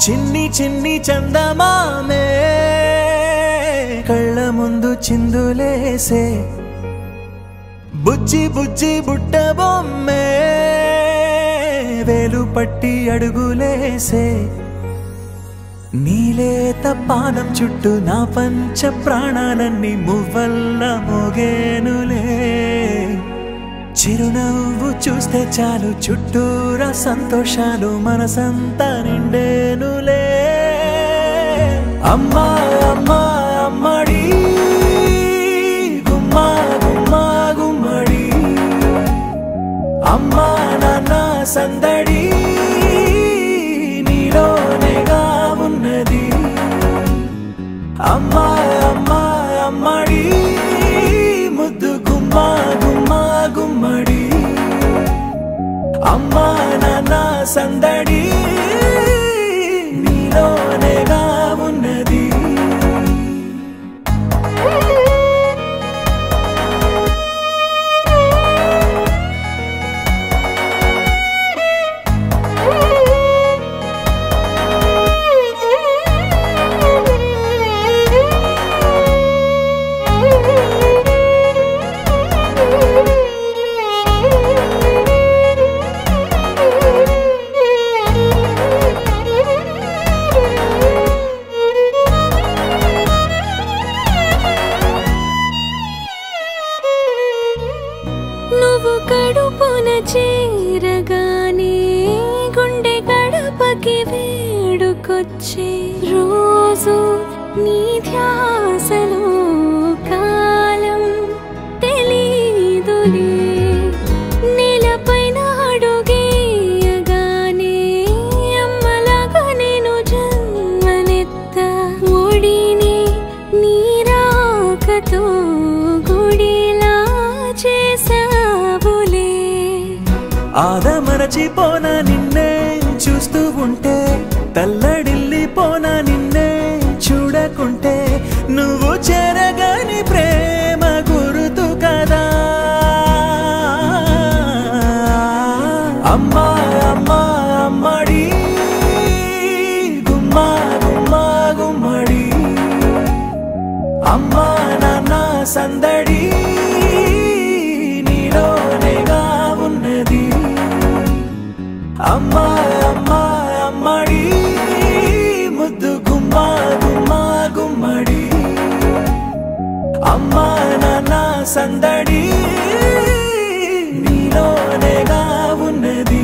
చిన్ని చిన్ని చందమామే కళ్ళ ముందు చిందులేసే బుజ్జి బుజ్జి బుట్ట బొమ్మే వేలు పట్టి అడుగులేసే నీలేత పానం చుట్టూ నా పంచ ప్రాణాలన్నీ మువ్వల్ల మోగేనులే చిరునవ్వు చూస్తే చాలు చుట్టూరా సంతోషాలు మనసంతా నిండేనులే అమ్మా అమ్మా అమ్మడి గుమ్మా గుమ్మా గుమ్మడి అమ్మా నాన్న సందడి నీలోనేగా ఉన్నది అమ్మా అమ్మా అమ్మడి ముద్దు గుమ్మా గుమ్మా గుమ్మడి అమ్మా నాన్న సందడి నీలోనేగా ఉన్నది కడుపున చేరగానే గుండె గడపకి వేడుకొచ్చే రోజు నీ ధ్యాసలో కాలం తెలీదులే నేలపైన అడుగేయగానే అమ్మలాగా నేను జన్మనెత్త ఒడిని నీ రాకతో గుడిలా చేసా ఆదమరచిపోనా నిన్నే చూస్తూ ఉంటే తల్లడిల్లిపోనా నిన్నే చూడకుంటే నువ్వు చెరగని ప్రేమ గురుతు కదా అమ్మా అమ్మా అమ్మడి గుమ్మా గుమ్మా గుమ్మడి అమ్మా నాన్న సందడి నీలోనేగా ఉన్నది అమ్మా అమ్మా అమ్మడి ముద్దు గుమ్మా గుమ్మా గుమ్మడి అమ్మా నాన్న సందడి నీలోనేగా ఉన్నది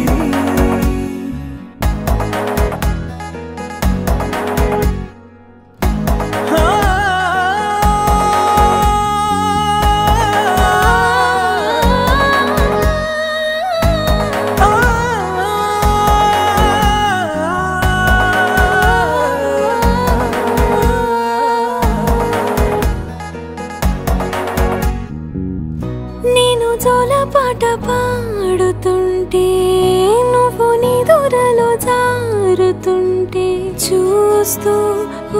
జోలపాట పాడుతుంటే నువ్వు నీ దూరలో జారుతుంటే చూస్తూ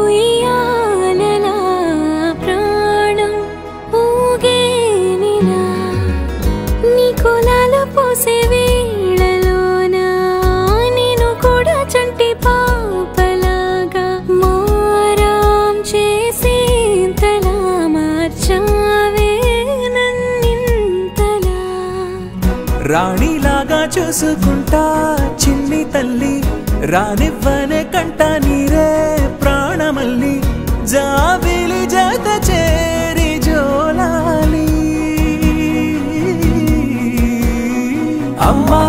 ఉయ్యాలలా ప్రాణం ఊగేనిలా నీ కులాల పోసే వేళలోనా నేను కూడా చంటి పాపలాగా మారాం చేసేంతలా మార్చావే రాణిలాగా చూసుకుంటా చిన్ని తల్లి రానివ్వనే కంట నీరే ప్రాణమల్లి జాబిలి జత చేరి జోలాలి అమ్మా